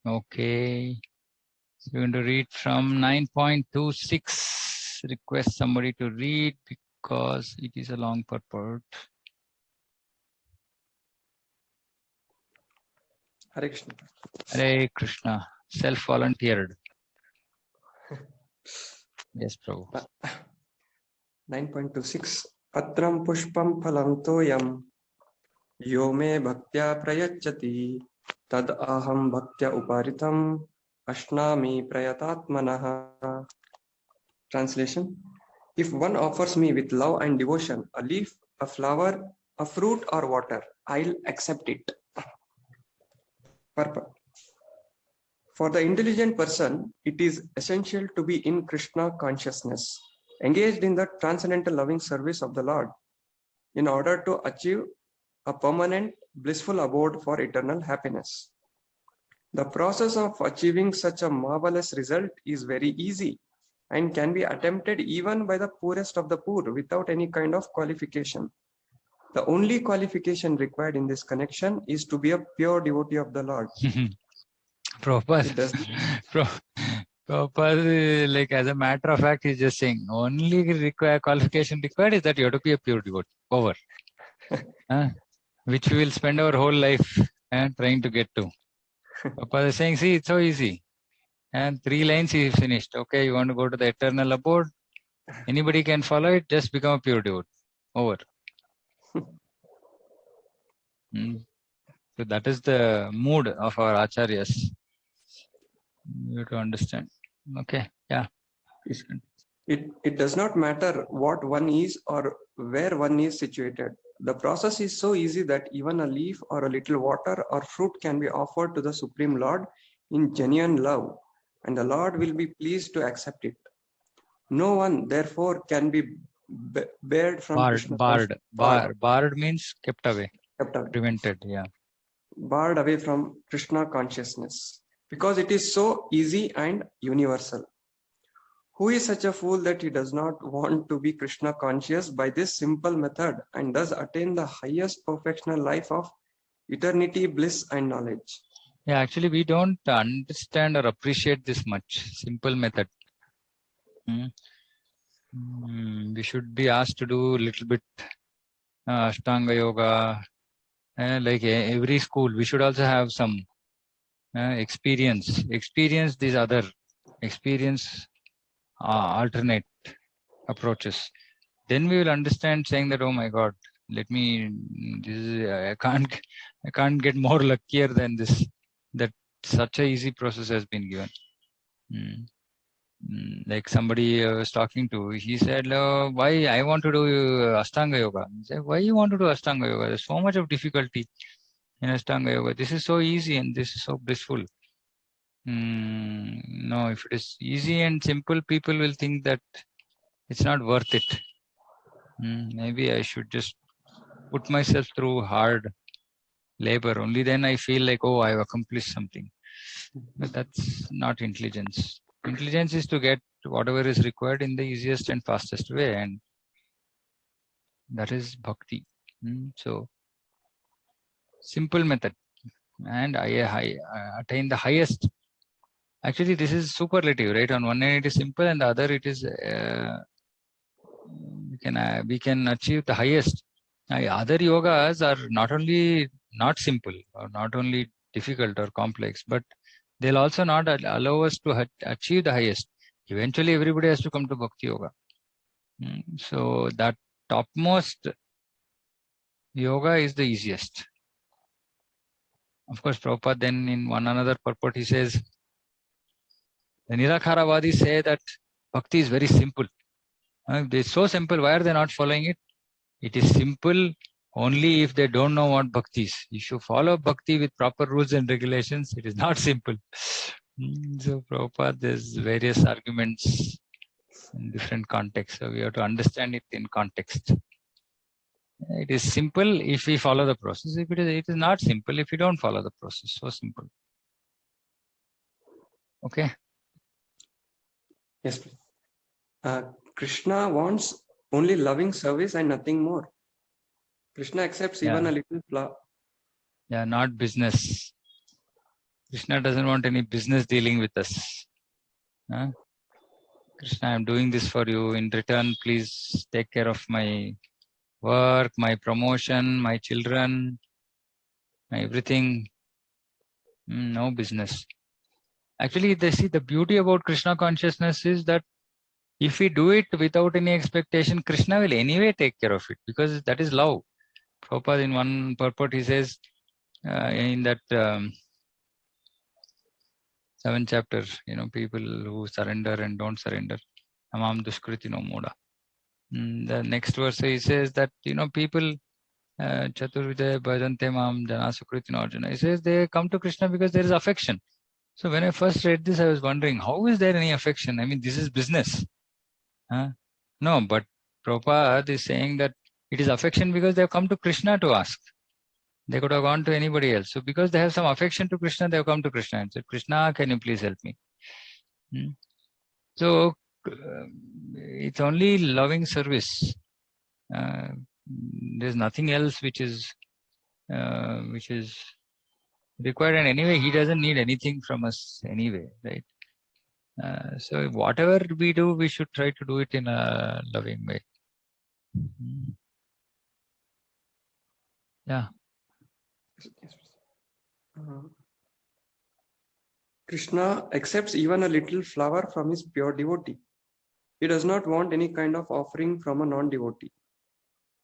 Okay. So we're going to read from 9.26. Request somebody to read because it is a long purport. Hare Krishna. Hare Krishna. Self-volunteered. Yes, Prabhu. 9.26 Patram pushpam phalam toyam yo me bhaktya prayachati tad aham bhaktya uparitam ashnami prayatatmanah. Translation: If one offers me with love and devotion a leaf, a flower, a fruit, or water, I'll accept it. Purpose. For the intelligent person, it is essential to be in Krishna consciousness, engaged in the transcendental loving service of the Lord, in order to achieve a permanent, blissful abode for eternal happiness. The process of achieving such a marvelous result is very easy and can be attempted even by the poorest of the poor without any kind of qualification. The only qualification required in this connection is to be a pure devotee of the Lord. Prabhupada, like as a matter of fact, he's just saying only qualification required is that you have to be a pure devotee. Over. Which we will spend our whole life trying to get to. Prabhupada is saying, see, it's so easy. And 3 lines he finished. Okay, you want to go to the eternal abode? Anybody can follow it, just become a pure devotee. Over. So that is the mood of our acharyas. You have to understand. Okay, yeah. It does not matter what one is or where one is situated. The process is so easy that even a leaf or a little water or fruit can be offered to the Supreme Lord in genuine love, and the Lord will be pleased to accept it. No one, therefore, can be barred from Krishna. Barred means kept away. Prevented, yeah. Barred away from Krishna consciousness, because it is so easy and universal. Who is such a fool that he does not want to be Krishna conscious by this simple method and thus attain the highest perfectional life of eternity, bliss, and knowledge? Yeah, actually, we don't understand or appreciate this much. Simple method. We should be asked to do a little bit Ashtanga Yoga. Like every school, we should also have some experience these other alternate approaches. Then we will understand, saying that, oh my God, let me, I can't get more luckier than this, that such a easy process has been given. Like somebody I was talking to, he said, why I want to do Ashtanga Yoga. He said, why you want to do Ashtanga Yoga? There's so much of difficulty in Ashtanga Yoga. This is so easy and this is so blissful. No, if it is easy and simple, people will think that it's not worth it. Maybe I should just put myself through hard labor. Only then I feel like, oh, I've accomplished something. But that's not intelligence. Intelligence is to get whatever is required in the easiest and fastest way, and that is bhakti. So, simple method, and I attain the highest. Actually, this is superlative, right? On one hand, it is simple, and the other, it is we can achieve the highest. Other yogas are not only not simple or not only difficult or complex, but they'll also not allow us to achieve the highest. Eventually, everybody has to come to Bhakti Yoga. So that topmost yoga is the easiest. Of course, Prabhupada then in one another purport, he says, the Nirakharavadis say that Bhakti is very simple. It's so simple, why are they not following it? It is simple only if they don't know what Bhakti is. If you follow Bhakti with proper rules and regulations, it is not simple. So Prabhupada, there's various arguments in different contexts. So we have to understand it in context. It is simple if we follow the process. If it is not simple if you don't follow the process. So simple. Okay. Yes, please. Krishna wants only loving service and nothing more. Krishna accepts even a little flower. Yeah, not business. Krishna doesn't want any business dealing with us. Krishna, I'm doing this for you. In return, please take care of my work, my promotion, my children, everything. No business. Actually, they see the beauty about Krishna consciousness is that if we do it without any expectation, Krishna will anyway take care of it, because that is love. Prabhupada in one purport, he says in that 7th chapter, people who surrender and don't surrender. Amam dushkritino moda. The next verse he says that, people Chaturvidya bhajante mam jana sukritino arjuna. He says they come to Krishna because there is affection. So when I first read this, I was wondering, how is there any affection? I mean, this is business. No, but Prabhupada is saying that it is affection because they have come to Krishna to ask. They could have gone to anybody else. So because they have some affection to Krishna, they have come to Krishna and said, Krishna, can you please help me? So it's only loving service. There's nothing else which is required. And anyway, he doesn't need anything from us anyway, right? So whatever we do, we should try to do it in a loving way. Yeah. Krishna accepts even a little flower from his pure devotee. He does not want any kind of offering from a non-devotee.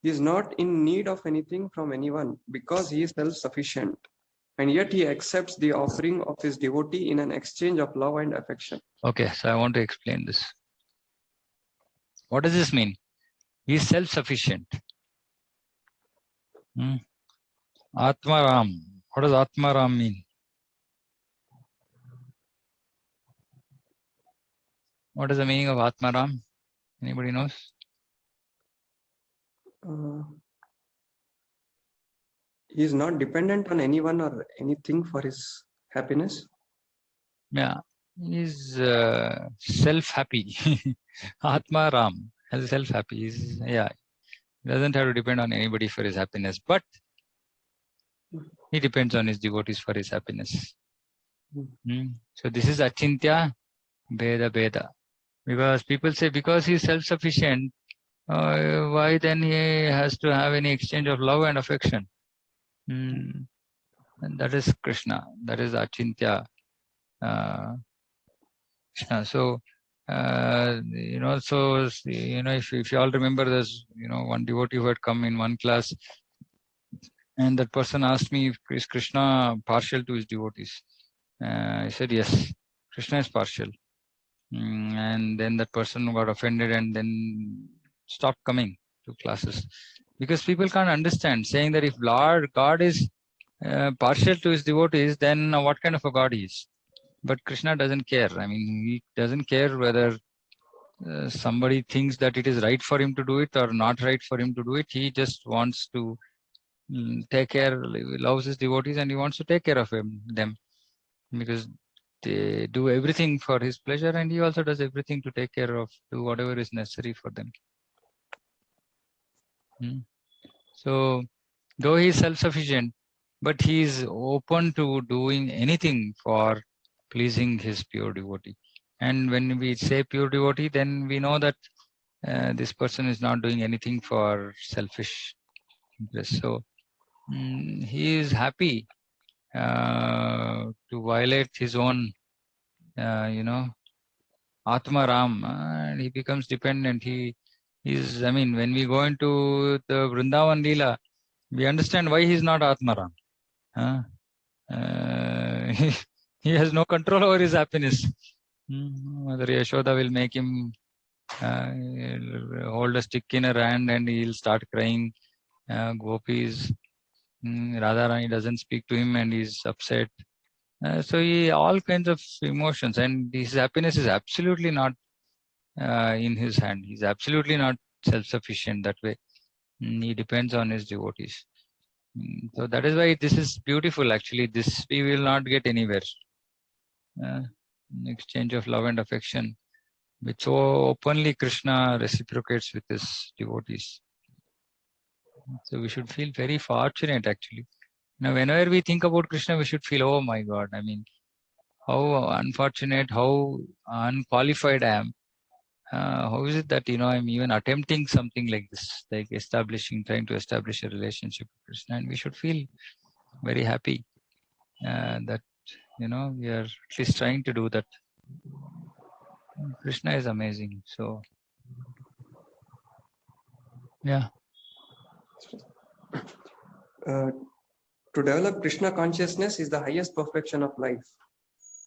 He is not in need of anything from anyone because he is self-sufficient. And yet he accepts the offering of his devotee in an exchange of love and affection. Okay, so I want to explain this. What does this mean? He is self-sufficient. Atmaram. What does Atmaram mean? What is the meaning of Atmaram? Anybody knows? He is not dependent on anyone or anything for his happiness. Yeah, he is self-happy. Atmaram, self-happy. He doesn't have to depend on anybody for his happiness, but he depends on his devotees for his happiness. So this is Achintya Bheda Bheda. Because people say, because he is self-sufficient, why then he has to have any exchange of love and affection? And that is Krishna. That is Achintya Krishna. So, if you all remember, there's, one devotee who had come in one class, and that person asked me, is Krishna partial to his devotees? I said, yes, Krishna is partial. And then that person got offended and then stopped coming to classes, because people can't understand, saying that if God is partial to his devotees, then what kind of a God he is? But Krishna doesn't care. I mean, he doesn't care whether somebody thinks that it is right for him to do it or not right for him to do it. He just wants to take care, loves his devotees, and he wants to take care of them, because they do everything for his pleasure, and he also does everything to do whatever is necessary for them. So though he is self-sufficient, but he is open to doing anything for pleasing his pure devotee. And when we say pure devotee, then we know that this person is not doing anything for selfish interest. So he is happy to violate his own, Atmaram, and he becomes dependent. He is, when we go into the Vrindavan Leela, we understand why he is not Atmaram. He has no control over his happiness. Mother Yashoda will make him hold a stick in her hand and he'll start crying. Gopis, Radharani doesn't speak to him and he's upset. So all kinds of emotions, and his happiness is absolutely not in his hand. He's absolutely not self-sufficient that way. He depends on his devotees. So that is why this is beautiful. Actually, this we will not get anywhere. Exchange of love and affection, which so openly Krishna reciprocates with his devotees. So we should feel very fortunate, actually. Now, whenever we think about Krishna, we should feel, oh my God, how unfortunate, how unqualified I am. How is it that I'm even attempting something like this, like trying to establish a relationship with Krishna, and we should feel very happy that we are at least trying to do that. Krishna is amazing. So yeah. To develop Krishna consciousness is the highest perfection of life.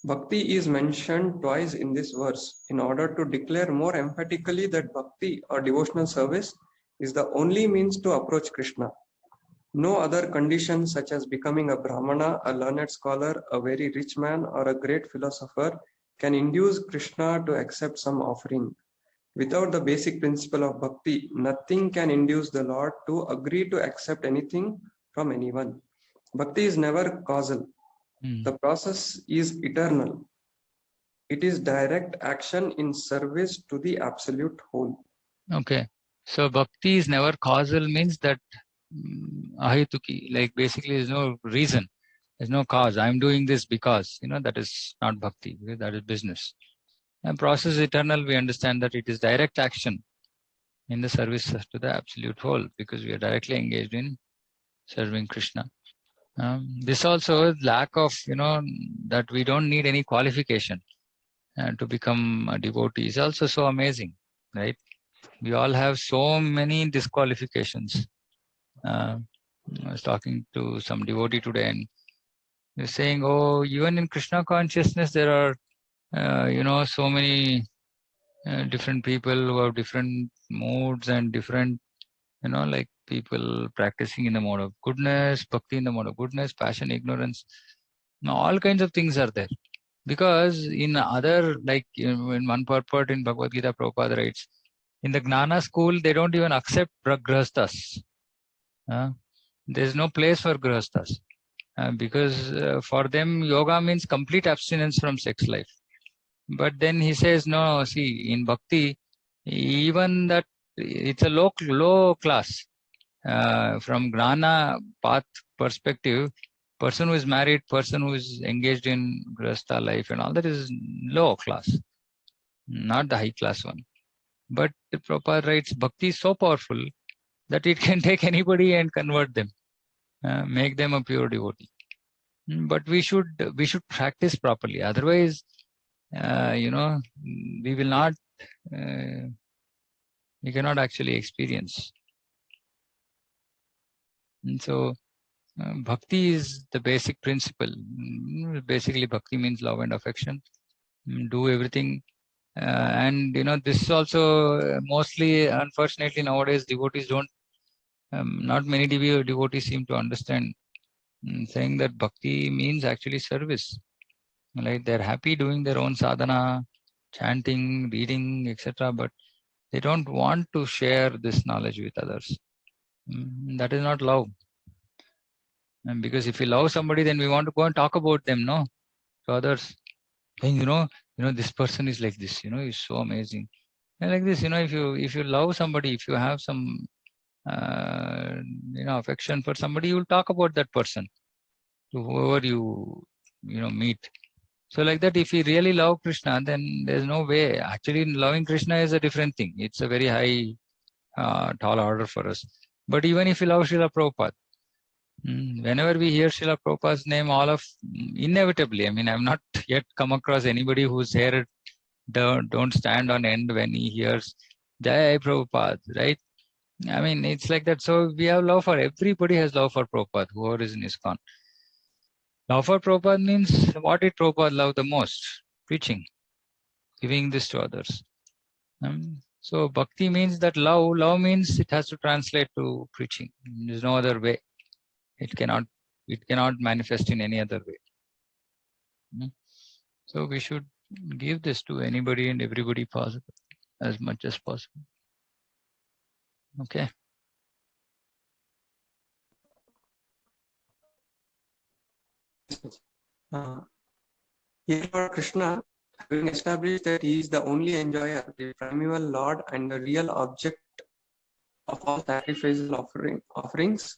Bhakti is mentioned twice in this verse in order to declare more emphatically that bhakti or devotional service is the only means to approach Krishna. No other condition, such as becoming a Brahmana, a learned scholar, a very rich man, or a great philosopher, can induce Krishna to accept some offering. Without the basic principle of bhakti, nothing can induce the Lord to agree to accept anything from anyone. Bhakti is never causal. The process is eternal. It is direct action in service to the absolute whole. Okay. So bhakti is never causal means that ahituki, like basically there's no reason, there's no cause. I'm doing this because, that is not bhakti, that is business. And process is eternal, we understand that it is direct action in the service to the absolute whole, because we are directly engaged in serving Krishna. This also lack of, that we don't need any qualification to become a devotee is also so amazing, right? We all have so many disqualifications. I was talking to some devotee today, and they're saying, "Oh, even in Krishna consciousness, there are, so many different people who have different moods and different, like people practicing in the mode of goodness, bhakti in the mode of goodness, passion, ignorance. Now, all kinds of things are there." Because in other, like in one purport in Bhagavad Gita, Prabhupada writes, in the Gnana school, they don't even accept grahasthas. There's no place for grahasthas because for them, yoga means complete abstinence from sex life. But then he says, no, see, in bhakti, even that it's a low class. From Gnana path perspective, person who is married, person who is engaged in grahastha life and all that is low class, not the high class one. But the Prabhupada writes, bhakti is so powerful that it can take anybody and convert them, make them a pure devotee. But we should practice properly. Otherwise, we will not, we cannot actually experience. And so, bhakti is the basic principle. Basically, bhakti means love and affection. Do everything. And, this is also mostly, unfortunately, nowadays, devotees don't, not many devotees seem to understand, saying that bhakti means actually service. Like they're happy doing their own sadhana, chanting, reading, etc. But they don't want to share this knowledge with others. That is not love. And because if we love somebody, then we want to go and talk about them, no, to others. Saying, this person is like this, he's so amazing. And like this, if you love somebody, if you have some, affection for somebody, you will talk about that person to whoever you meet. So like that, if we really love Krishna, then there's no way. Actually, loving Krishna is a different thing. It's a very high, tall order for us. But even if we love Srila Prabhupada, whenever we hear Srila Prabhupada's name, inevitably, I mean, I've not yet come across anybody whose hair don't stand on end when he hears Jai Prabhupada, right? I mean, it's like that. So we have love for everybody, has love for Prabhupada, whoever is in ISKCON. Love for Prabhupada means what did Prabhupada love the most? Preaching, giving this to others. So bhakti means that love. Love means it has to translate to preaching. There's no other way. It cannot manifest in any other way. So we should give this to anybody and everybody possible, as much as possible. Okay. Here for Krishna, having established that he is the only enjoyer, the primeval Lord, and the real object of all sacrificial offerings,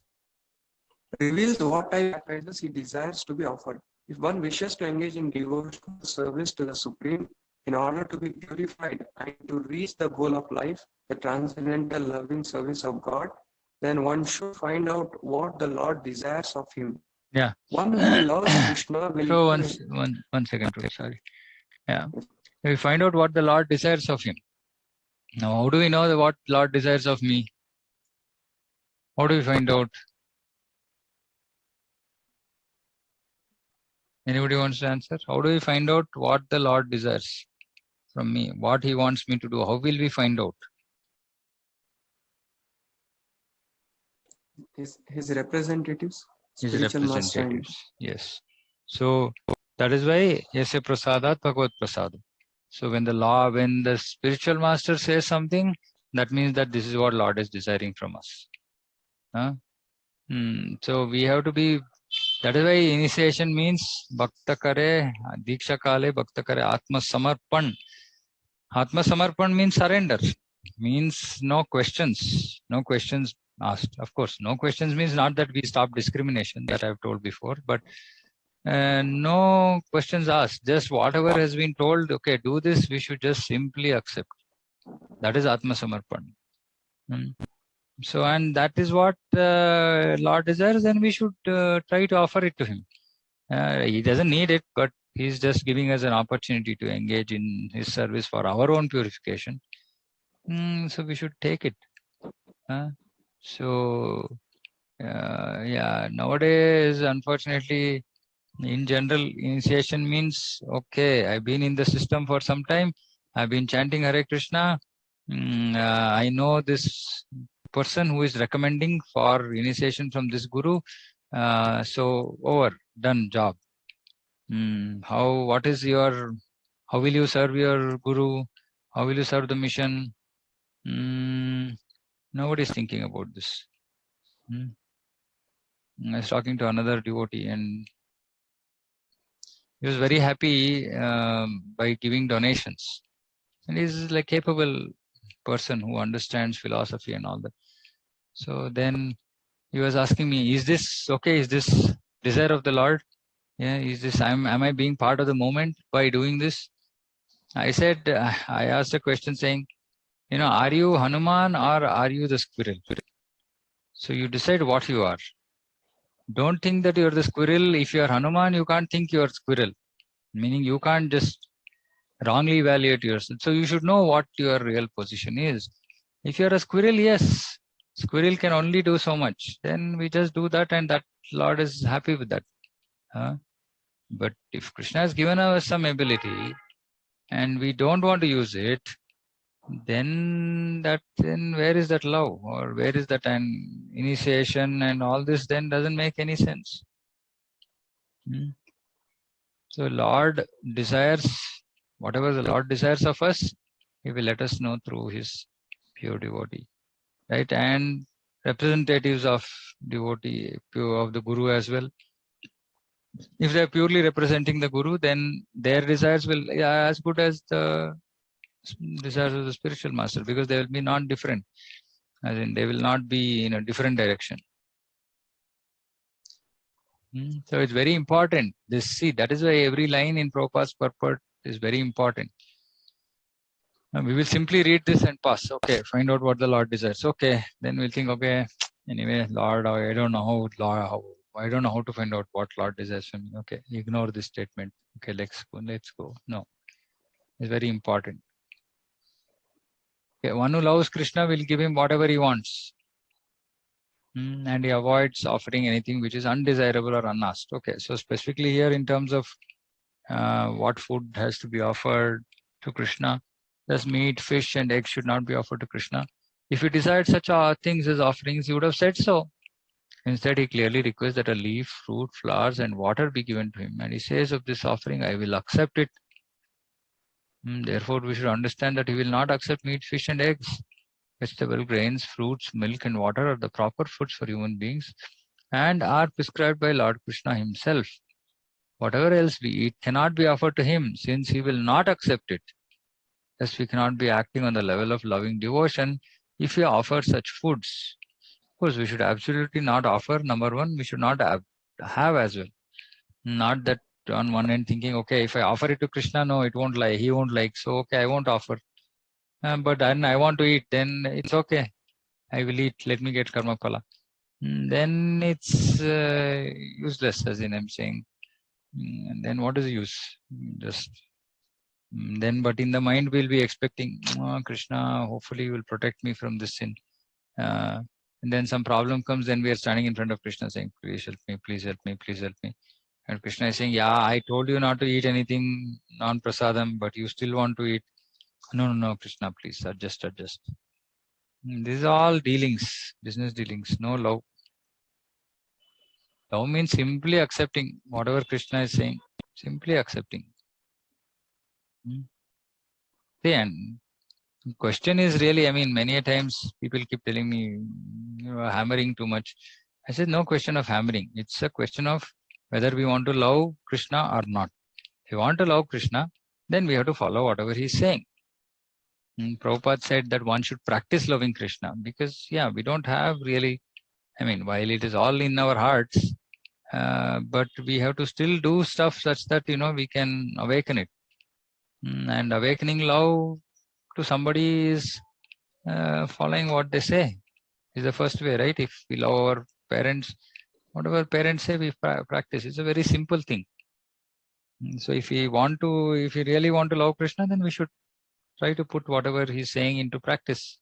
reveals what type of sacrifices he desires to be offered. If one wishes to engage in devotional service to the Supreme in order to be purified and to reach the goal of life, the transcendental loving service of God, then one should find out what the Lord desires of him. Yeah. One who loves Krishna will So give him. one second, sorry. Yeah. We find out what the Lord desires of him. Now, how do we know what Lord desires of me? How do we find out? Anybody wants to answer? How do we find out what the Lord desires from me? What he wants me to do? How will we find out? His representatives, His spiritual master. representatives. Yes. So that is why Yasya Prasadat Bhagavad Prasad. So when the spiritual master says something, that means that this is what Lord is desiring from us. Huh? So we have to be, that is why initiation means Bhakta Kare, Diksha Kale, Bhakta Kare, Atma Samarpan. Atma Samarpan means surrender, means no questions asked. Of course, no questions means not that we stop discrimination, that I've told before, but no questions asked. Just whatever has been told, okay, do this, we should just simply accept. That is Atma Samarpan. So, and that is what Lord desires, and we should try to offer it to him. He doesn't need it, but he's just giving us an opportunity to engage in his service for our own purification. So we should take it. Yeah, nowadays, unfortunately, in general, initiation means, okay, I've been in the system for some time. I've been chanting Hare Krishna. I know this person who is recommending for initiation from this guru. So over, done, job. How will you serve your guru? How will you serve the mission? Nobody is thinking about this. I was talking to another devotee, and he was very happy by giving donations. And he's like capable person who understands philosophy and all that. So then he was asking me, is this okay? Is this desire of the Lord? Yeah, is this, am I being part of the moment by doing this? I said, I asked a question saying, are you Hanuman or are you the squirrel? So you decide what you are. Don't think that you're the squirrel. If you are Hanuman, you can't think you're squirrel. Meaning you can't just wrongly evaluate yourself. So you should know what your real position is. If you're a squirrel, yes, squirrel can only do so much. Then we just do that, and that Lord is happy with that. But if Krishna has given us some ability and we don't want to use it, then where is that love, or where is that initiation and all this? Then doesn't make any sense. So Lord desires, whatever the Lord desires of us, he will let us know through his pure devotee, right? And representatives of devotee, of the guru as well. If they are purely representing the guru, then their desires will be as good as the desires of the spiritual master, because they will be non-different, as in they will not be in a different direction. So it's very important. That is why every line in Prabhupada's purport is very important. We will simply read this and pass. Okay, find out what the Lord desires. Okay, then we'll think, okay, anyway, Lord, I don't know I don't know how to find out what Lord desires from me. Okay, ignore this statement. Okay, let's go. No, it's very important. Okay, one who loves Krishna will give him whatever he wants. And he avoids offering anything which is undesirable or unasked. Okay, so specifically here in terms of what food has to be offered to Krishna, thus meat, fish, and eggs should not be offered to Krishna. If he desired such things as offerings, he would have said so. Instead, he clearly requests that a leaf, fruit, flowers, and water be given to him. And he says of this offering, I will accept it. Therefore, we should understand that he will not accept meat, fish, and eggs. Vegetable, grains, fruits, milk, and water are the proper foods for human beings and are prescribed by Lord Krishna himself. Whatever else we eat cannot be offered to him, since he will not accept it. Thus, we cannot be acting on the level of loving devotion if we offer such foods. Of course, we should absolutely not offer. Number one, we should not have as well. Not that on one end thinking, okay, if I offer it to Krishna, no, it won't like, he won't like, so okay, I won't offer. But then I want to eat, then it's okay, I will eat, let me get karma phala. Then it's useless, as in I'm saying. And then what is the use? Just then, but in the mind we'll be expecting, oh, Krishna, hopefully you will protect me from this sin. And then some problem comes, then we are standing in front of Krishna saying, please help me, please help me, please help me. And Krishna is saying, yeah, I told you not to eat anything non-prasadam, but you still want to eat. No, Krishna, please adjust. These are all dealings, business dealings, no love. Love means simply accepting whatever Krishna is saying, simply accepting. See, and question is really, I mean, many a times people keep telling me, you are hammering too much. I said, no question of hammering. It's a question of whether we want to love Krishna or not. If we want to love Krishna, then we have to follow whatever he's saying. Prabhupada said that one should practice loving Krishna because, yeah, we don't have really, I mean, while it is all in our hearts, but we have to still do stuff such that, we can awaken it. And awakening love to somebody is following what they say is the first way, right? If we love our parents, whatever parents say, we practice. It's a very simple thing. So if we really want to love Krishna, then we should try to put whatever he's saying into practice.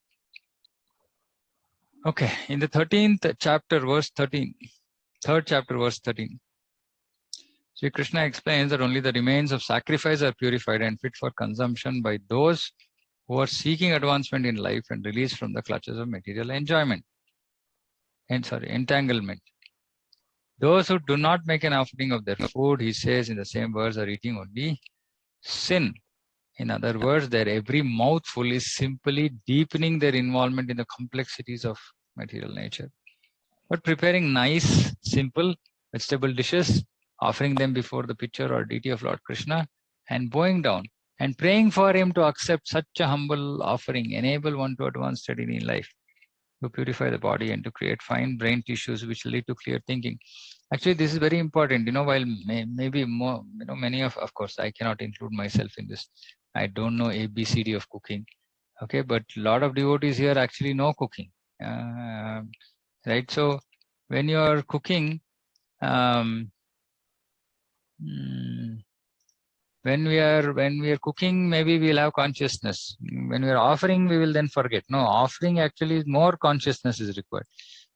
Okay, in the 13th chapter, verse 13, third chapter, verse 13, Sri Krishna explains that only the remains of sacrifice are purified and fit for consumption by those who are seeking advancement in life and release from the clutches of material entanglement. Those who do not make an offering of their food, he says in the same verse, are eating only sin. In other words, their every mouthful is simply deepening their involvement in the complexities of material nature. But preparing nice, simple vegetable dishes, offering them before the picture or deity of Lord Krishna, and bowing down and praying for him to accept such a humble offering, enable one to advance steadily in life, to purify the body and to create fine brain tissues which lead to clear thinking. Actually, this is very important, while maybe more, many of course, I cannot include myself in this. I don't know ABCD of cooking. Okay, but a lot of devotees here actually know cooking. Right? So when you are cooking, when we are cooking, maybe we'll have consciousness. When we are offering, we will then forget. No, offering actually is more consciousness is required.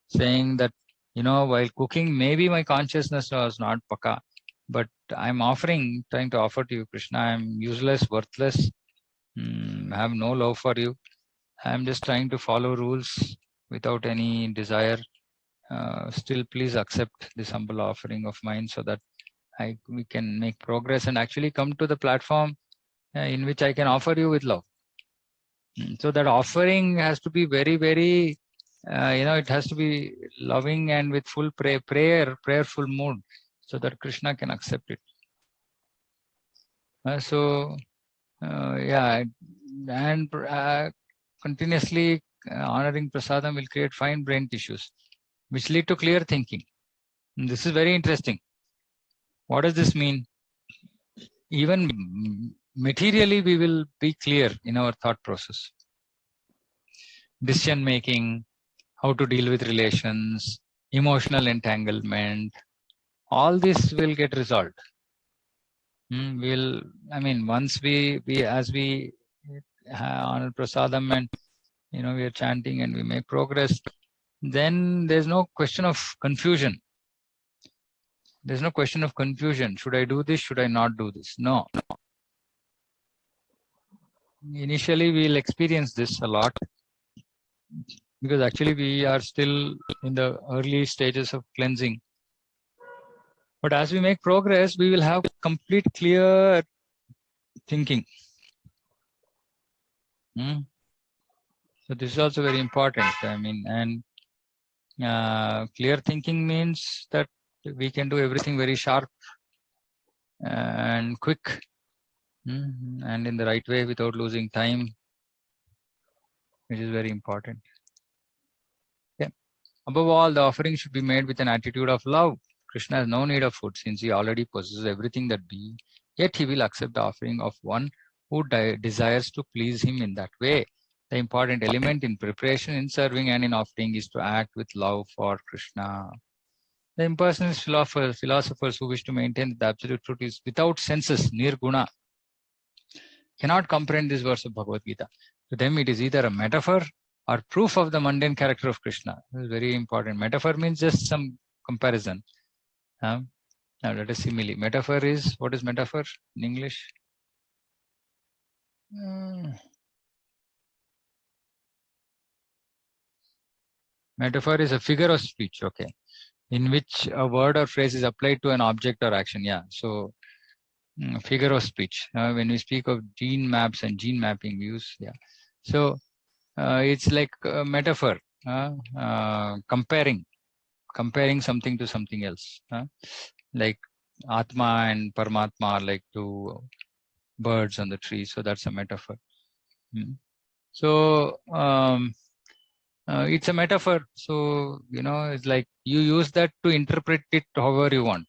Saying that, while cooking, maybe my consciousness was not paka, but I'm offering, trying to offer to you, Krishna. I'm useless, worthless, have no love for you. I'm just trying to follow rules without any desire. Still, please accept this humble offering of mine so that we can make progress and actually come to the platform in which I can offer you with love. So that offering has to be very, very, it has to be loving and with full prayerful mood, so that Krishna can accept it. Yeah, and continuously honoring prasadam will create fine brain tissues, which lead to clear thinking. And this is very interesting. What does this mean? Even materially, we will be clear in our thought process. Decision making, how to deal with relations, emotional entanglement, all this will get resolved. Once as we honor prasadam and we are chanting and we make progress, then there's no question of confusion. There's no question of confusion. Should I do this? Should I not do this? No. Initially, we'll experience this a lot because actually we are still in the early stages of cleansing. But as we make progress, we will have complete clear thinking. So this is also very important. Clear thinking means that we can do everything very sharp and quick, and in the right way without losing time, which is very important. Okay. Above all, the offering should be made with an attitude of love. Krishna has no need of food since he already possesses everything that be, yet he will accept the offering of one who desires to please him in that way. The important element in preparation, in serving, and in offering is to act with love for Krishna. The impersonalist philosophers who wish to maintain that the absolute truth is without senses, nirguna, cannot comprehend this verse of Bhagavad Gita. To them, it is either a metaphor or proof of the mundane character of Krishna. This is very important. Metaphor means just some comparison. Now let us simile. Metaphor is, what is metaphor in English? Metaphor is a figure of speech, okay, in which a word or phrase is applied to an object or action. Yeah, so figure of speech. When we speak of gene maps and gene mapping, we use, yeah. So it's like a metaphor, comparing something to something else. Like Atma and Paramatma are like two birds on the tree. So that's a metaphor. So it's a metaphor. So, it's like you use that to interpret it however you want.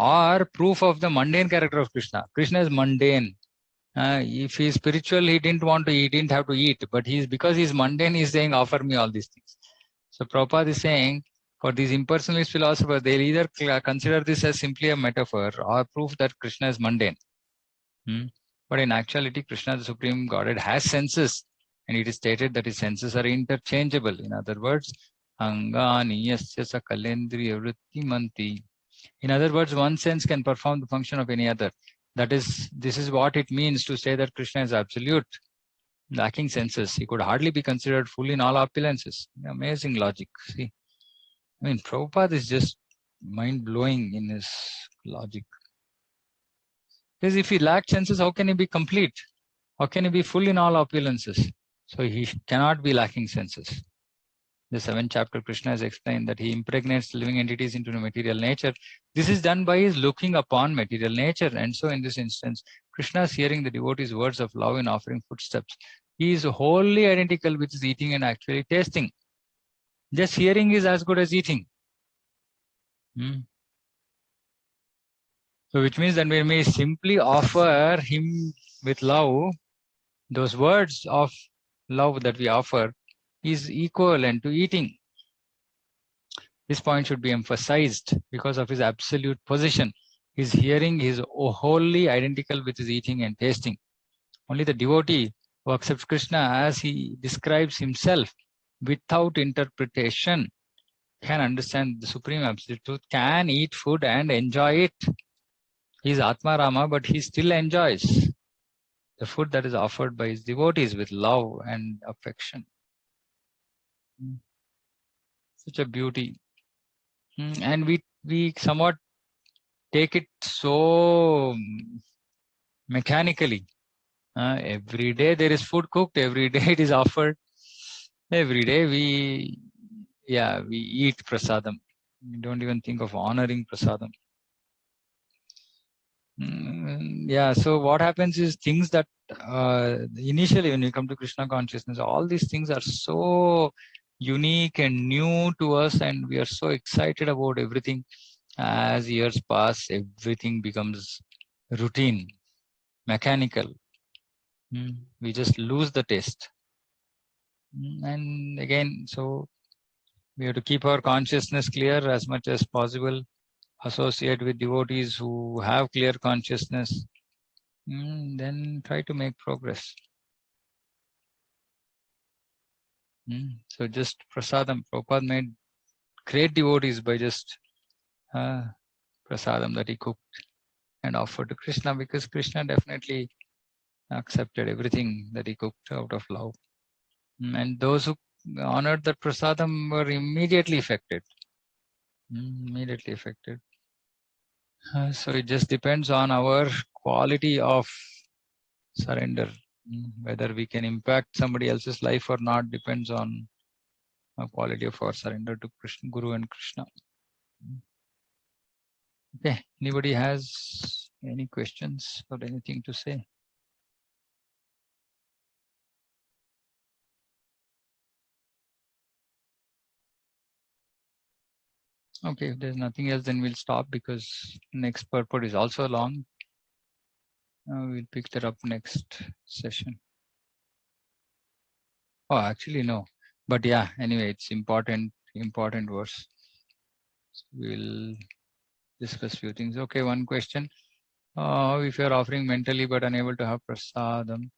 Or proof of the mundane character of Krishna. Krishna is mundane. If he's spiritual, he didn't want to eat, he didn't have to eat. But because he's mundane, he's saying, offer me all these things. So Prabhupada is saying, for these impersonalist philosophers, they'll either consider this as simply a metaphor or proof that Krishna is mundane. But in actuality, Krishna, the Supreme Godhead, has senses. And it is stated that his senses are interchangeable. In other words, Angani yasya sakalendriya vritti manti. In other words, one sense can perform the function of any other. This is what it means to say that Krishna is absolute, lacking senses. He could hardly be considered full in all opulences. Amazing logic. See, Prabhupada is just mind-blowing in his logic. Because if he lacks senses, how can he be complete? How can he be full in all opulences? So he cannot be lacking senses. The 7th chapter, Krishna has explained that he impregnates living entities into the material nature. This is done by his looking upon material nature. And so in this instance, Krishna is hearing the devotee's words of love in offering footsteps. He is wholly identical with his eating and actually tasting. Just hearing is as good as eating. So which means that when we simply offer him with love, those words of love that we offer is equivalent to eating. This point should be emphasized because of his absolute position. His hearing is wholly identical with his eating and tasting. Only the devotee who accepts Krishna as he describes himself without interpretation can understand the supreme absolute truth, can eat food and enjoy it. He's Atma Rama, but he still enjoys the food that is offered by his devotees with love and affection. Such a beauty. And we somewhat take it so mechanically. Every day there is food cooked, every day it is offered, every day we eat prasadam. We don't even think of honoring prasadam. So what happens is things that initially when we come to Krishna consciousness, all these things are so unique and new to us, and we are so excited about everything. As years pass, everything becomes routine, mechanical. We just lose the taste. And again, so we have to keep our consciousness clear as much as possible, associate with devotees who have clear consciousness, then try to make progress. So just prasadam, Prabhupada made great devotees by just prasadam that he cooked and offered to Krishna, because Krishna definitely accepted everything that he cooked out of love. And those who honored that prasadam were immediately affected. So it just depends on our quality of surrender. Whether we can impact somebody else's life or not depends on the quality of our surrender to Krishna, Guru and Krishna. Okay, anybody has any questions or anything to say? Okay, if there's nothing else, then we'll stop because next purport is also long. We'll pick that up next session. Oh, actually, no. But yeah, anyway, it's important verse. So we'll discuss few things. Okay, one question. If you're offering mentally but unable to have prasadam,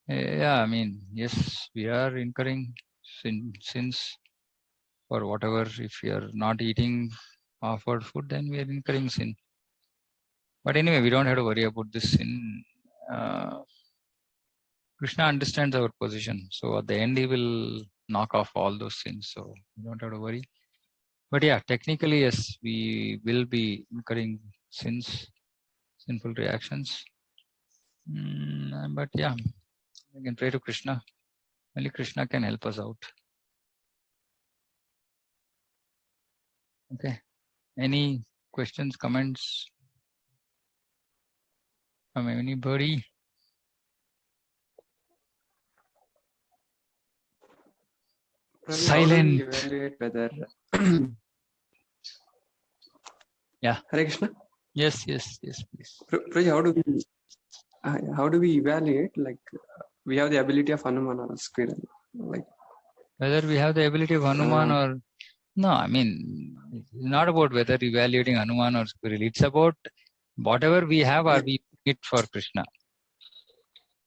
yeah, I mean, yes, we are incurring sins for whatever. If we are not eating offered food, then we are incurring sin. But anyway, we don't have to worry about this sin. Krishna understands our position. So at the end, he will knock off all those sins. So you don't have to worry. But yeah, technically, yes, we will be incurring sins, sinful reactions. But yeah, we can pray to Krishna. Only Krishna can help us out. Okay. Any questions, comments from anybody? Ravi, how do we Silent. evaluate whether Yeah. Hare Krishna? Yes, please. Prabhuji, how do we evaluate like we have the ability of Hanuman or a squirrel? Like Whether we have the ability of Hanuman or no, I mean, it's not about whether evaluating Hanuman or squirrel. It's about whatever we have, are we doing it for Krishna?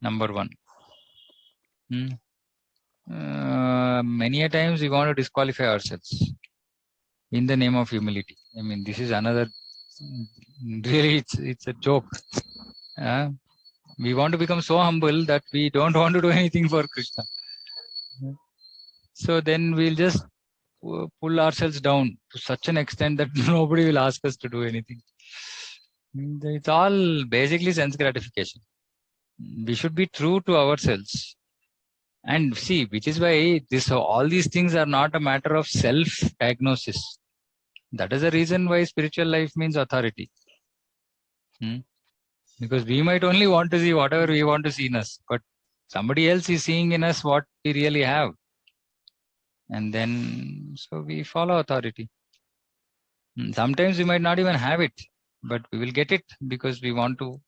Number one. Many a times we want to disqualify ourselves in the name of humility. I mean, this is another. Really, it's a joke. We want to become so humble that we don't want to do anything for Krishna. So then we'll just pull ourselves down to such an extent that nobody will ask us to do anything. It's all basically sense gratification. We should be true to ourselves. And see, which is why all these things are not a matter of self-diagnosis. That is the reason why spiritual life means authority. Because we might only want to see whatever we want to see in us, but somebody else is seeing in us what we really have. And then, so we follow authority. Sometimes we might not even have it, but we will get it because we want to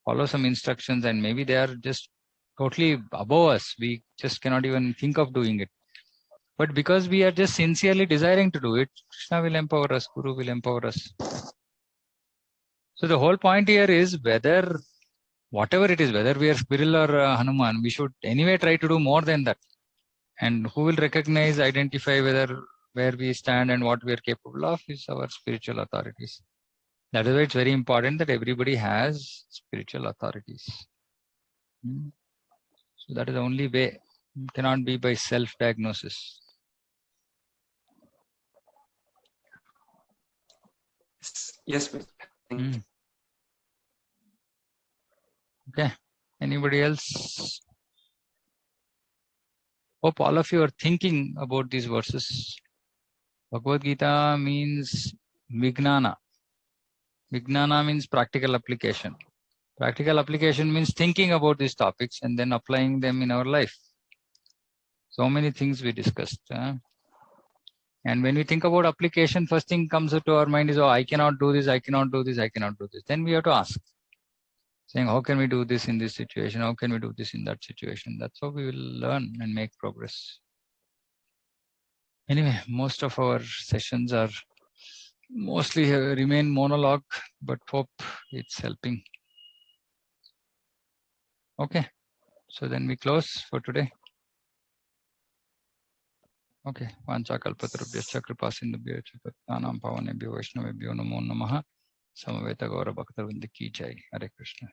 follow some instructions, and maybe they are just totally above us. We just cannot even think of doing it. But because we are just sincerely desiring to do it, Krishna will empower us, Guru will empower us. So the whole point here is whether, whatever it is, whether we are squirrel or Hanuman, we should anyway try to do more than that. And who will recognize, identify where we stand and what we are capable of is our spiritual authorities. That is why it's very important that everybody has spiritual authorities. So that is the only way. It cannot be by self-diagnosis. yes, please. Thank you. Okay. Anybody else? Hope all of you are thinking about these verses. Bhagavad Gita means Vijnana. Vijnana means practical application. Practical application means thinking about these topics and then applying them in our life. So many things we discussed. And when we think about application, first thing comes to our mind is, oh, I cannot do this, I cannot do this, I cannot do this. Then we have to ask, saying, how can we do this in this situation? How can we do this in that situation? That's how we will learn and make progress. Anyway, most of our sessions are mostly remain monologue, but hope it's helping. Okay, so then we close for today. Okay, Vancha kalpatarubhyascha kripa sindhubhyo cha pattanam pavanebhyo vaishnavebhyo namo namaha. Samaveta Gaura Bhakta Vrinda ki jai. Hare Krishna.